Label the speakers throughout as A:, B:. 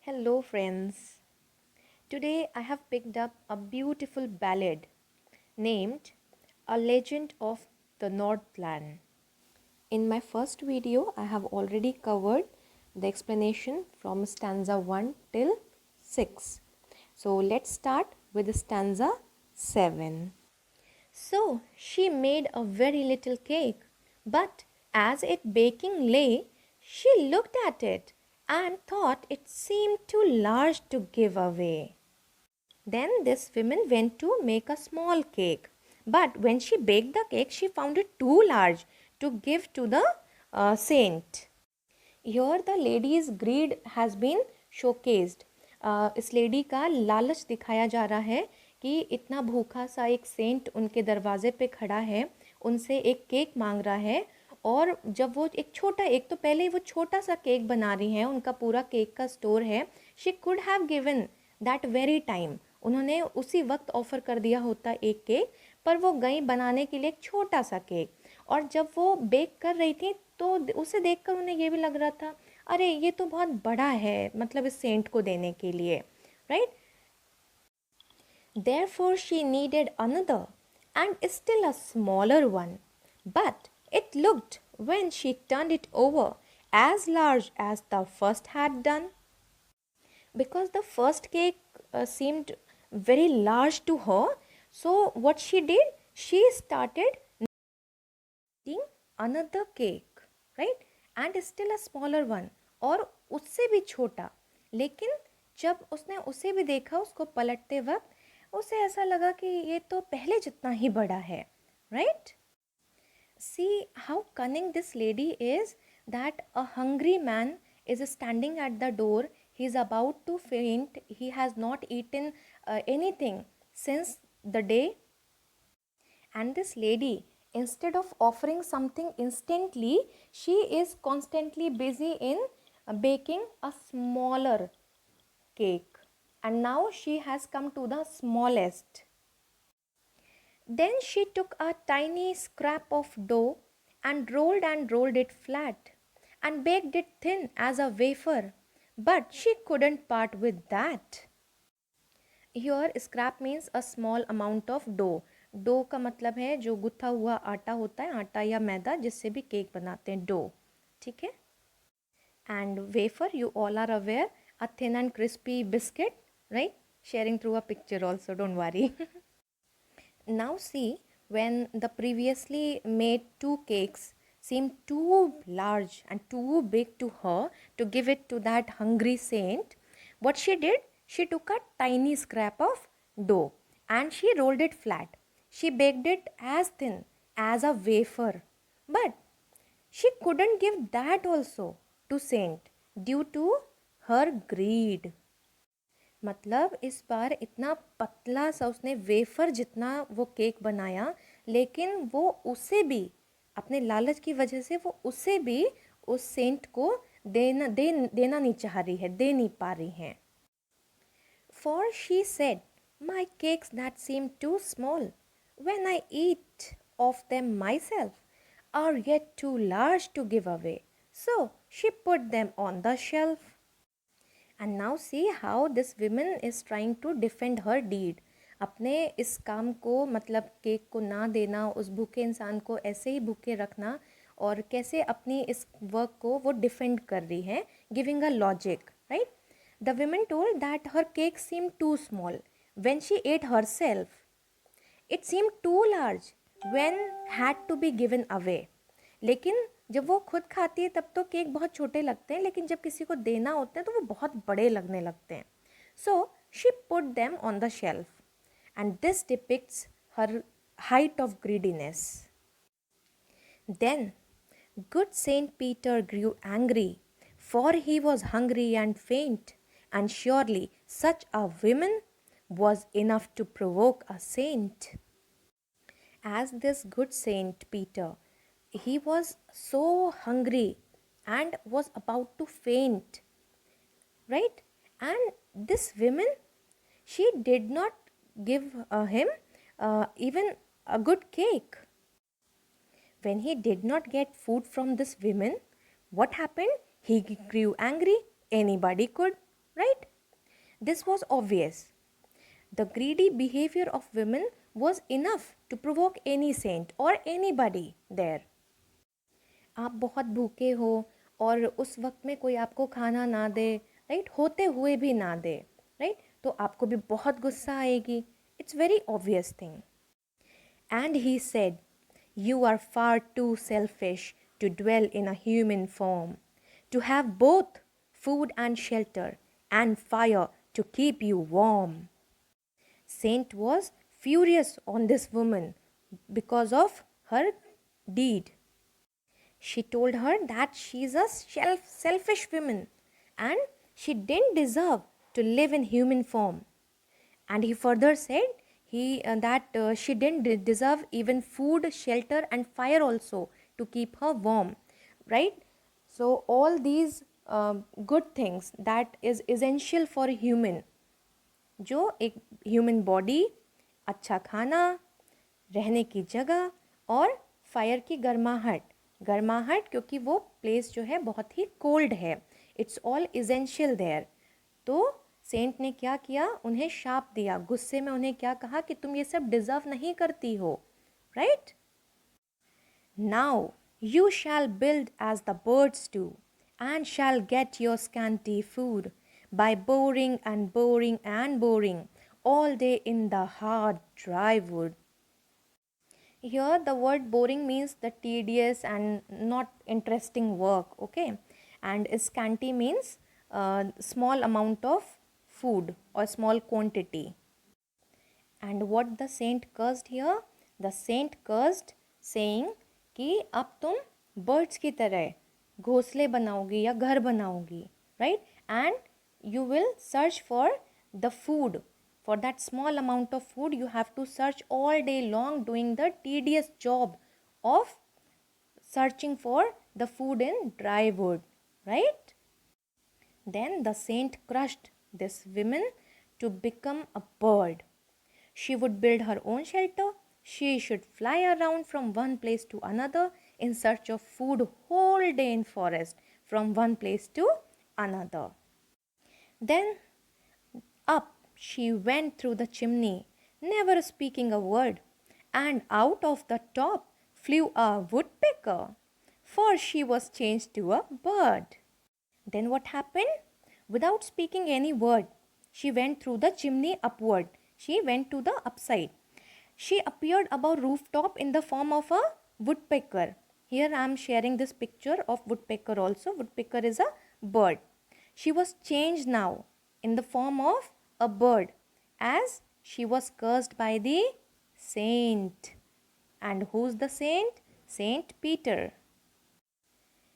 A: Hello, friends. Today I have picked up a beautiful ballad named A Legend of the Northland. In my first video, I have already covered the explanation from stanza 1 till 6. So let's start with stanza 7. So she made a very little cake, but as it baking lay, she looked at it and thought it seemed too large to give away. Then this woman went to make a small cake, but when she baked the cake, she found it too large to give to the saint. Here the lady's greed has been showcased. इस lady का लालच दिखाया जा रहा है कि इतना भूखा सा एक सेंट उनके दरवाजे पे खड़ा है, उनसे एक केक मांग रहा है, और जब वो एक तो पहले ही वो छोटा सा केक बना रही हैं, उनका पूरा केक का स्टोर है, she could have given that very time, उन्होंने उसी वक्त ऑफ़र कर दिया होता एक केक, पर वो गई बनाने के लिए एक छोटा सा केक, और जब वो बेक कर रही थी तो उसे देखकर उन्हें ये भी लग रहा था, अरे ये तो बहुत बड़ा है, मतलब इस सेंट को देने के लिए, right. Therefore she needed another and still a smaller one, but it looked, when she turned it over, as large as the first had done. Because the first cake seemed very large to her, so what she did, she started making another cake, right, and still a smaller one, और उससे भी छोटा. लेकिन जब उसने उसे भी देखा, उसको पलटते वक्त उसे ऐसा लगा कि ये तो पहले जितना ही बड़ा है, right? See how cunning this lady is, that a hungry man is standing at the door. He is about to faint. He has not eaten anything since the day. And this lady, instead of offering something instantly, she is constantly busy in baking a smaller cake. And now she has come to the smallest. Then she took a tiny scrap of dough and rolled it flat and baked it thin as a wafer. But she couldn't part with that. Here scrap means a small amount of dough. Dough का मतलब है जो गुथा हुआ आटा होता है, आटा या मैदा जिससे भी केक बनाते हैं, डो, ठीक है. And wafer, you all are aware, a thin and crispy biscuit, right? Sharing through a picture also, don't worry. Now see, when the previously made two cakes seemed too large and too big to her to give it to that hungry saint, what she did, she took a tiny scrap of dough and she rolled it flat. She baked it as thin as a wafer, but she couldn't give that also to saint due to her greed. मतलब इस बार इतना पतला सा उसने wafer जितना वो cake बनाया, लेकिन वो उसे भी अपने लालच की वजह से वो उसे भी उस सेंट को देना नहीं चाह रही है, दे नहीं पा रही हैं. For she said, my cakes that seem too small when I eat of them myself are yet too large to give away. So she put them on the shelf. And now see how this woman is trying to defend her deed. अपने इस काम को, मतलब cake को ना देना, उस भूखे इंसान को ऐसे ही भूखे रखना, और कैसे अपनी इस वर्क को वो डिफेंड कर रही है, giving a logic, right. The woman told that her cake seemed too small when she ate herself. It seemed too large when had to be given away. लेकिन जब वो खुद खाती है तब तो केक बहुत छोटे लगते हैं, लेकिन जब किसी को देना होते हैं तो वो बहुत बड़े लगने लगते हैं. So she put them on the shelf, and this depicts her height of greediness. Then good Saint Peter grew angry, for he was hungry and faint, and surely such a woman was enough to provoke a saint. As this good Saint Peter, he was so hungry and was about to faint, right? And this woman, she did not give him even a good cake. When he did not get food from this woman, what happened? He grew angry. Anybody could. right? This was obvious. The greedy behavior of women was enough to provoke any saint or anybody there. आप बहुत भूखे हो और उस वक्त में कोई आपको खाना ना दे, राइट, होते हुए भी ना दे, राइट, तो आपको भी बहुत गुस्सा आएगी. It's very obvious thing. And he said, you are far too selfish to dwell in a human form, to have both food and shelter and fire to keep you warm. Saint was furious on this woman because of her deed. She told her that she's a selfish woman and she didn't deserve to live in human form. And he further said that she didn't deserve even food, shelter, and fire also to keep her warm, right? So all these good things that is essential for a human, जो एक human body, अच्छा खाना, रहने की जगह और fire की गर्माहट. गर्माहट क्योंकि वो प्लेस जो है बहुत ही कोल्ड है. It's all essential there. तो सेंट ने क्या किया, उन्हें शाप दिया. गुस्से में उन्हें क्या कहा कि तुम ये सब डिजर्व नहीं करती हो, right? Now you shall build as the birds do, and shall get your scanty food by boring and boring and boring all day in the hard dry wood. Here the word boring means the tedious and not interesting work, okay? And scanty means small amount of food or small quantity. And what the saint cursed here? The saint cursed saying कि अब तुम birds की तरह घोंसले बनाओगी या घर बनाओगी, right? And you will search for the food. For that small amount of food, you have to search all day long, doing the tedious job of searching for the food in dry wood, right? Then the saint crushed this woman to become a bird. She would build her own shelter. She should fly around from one place to another in search of food whole day in forest, from one place to another. Then up she went through the chimney, never speaking a word, and out of the top flew a woodpecker, for she was changed to a bird. Then what happened? Without speaking any word, she went through the chimney upward. She went to the upside. She appeared above rooftop in the form of a woodpecker. Here I am sharing this picture of woodpecker also. Woodpecker is a bird. She was changed now in the form of a bird, as she was cursed by the saint. And who's the saint? Saint Peter.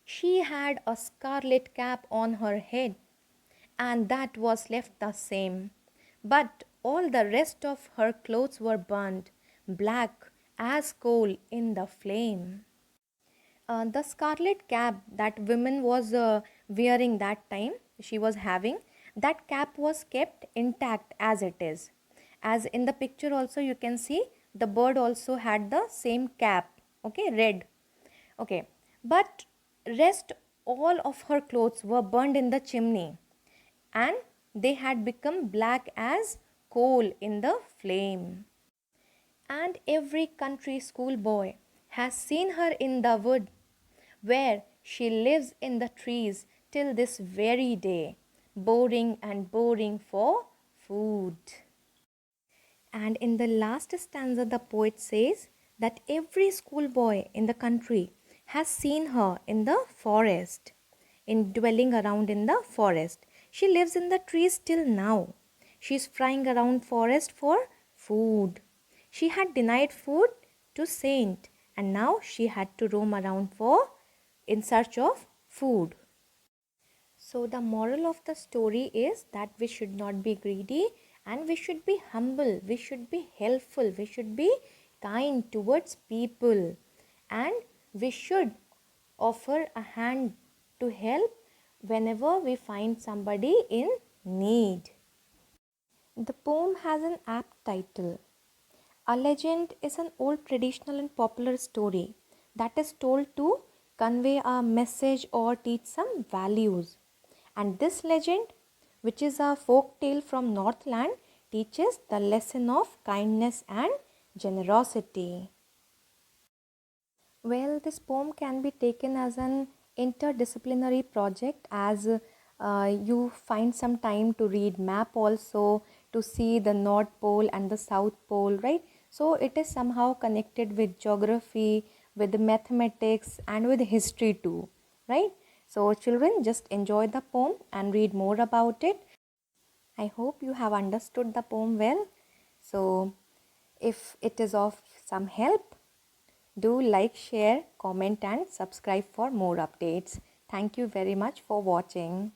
A: She had a scarlet cap on her head, and that was left the same. But all the rest of her clothes were burned, black as coal in the flame. The scarlet cap that women was wearing that time, she was having, that cap was kept intact as it is. As in the picture also you can see, the bird also had the same cap, okay, red. Okay, but rest all of her clothes were burned in the chimney, and they had become black as coal in the flame. And every country schoolboy has seen her in the wood, where she lives in the trees till this very day, boring and boring for food. And in the last stanza, the poet says that every schoolboy in the country has seen her in the forest, in dwelling around in the forest. She lives in the trees till now. She is flying around forest for food. She had denied food to saint, and now she had to roam around in search of food. So the moral of the story is that we should not be greedy, and we should be humble, we should be helpful, we should be kind towards people, and we should offer a hand to help whenever we find somebody in need. The poem has an apt title. A legend is an old traditional and popular story that is told to convey a message or teach some values. And this legend which is a folk tale from Northland, teaches the lesson of kindness and generosity. Well, this poem can be taken as an interdisciplinary project, as you find some time to read map also, to see the North Pole and the South Pole, right? So it is somehow connected with geography, with mathematics, and with history too, right? So children, just enjoy the poem and read more about it. I hope you have understood the poem well. So if it is of some help, do like, share, comment and subscribe for more updates. Thank you very much for watching.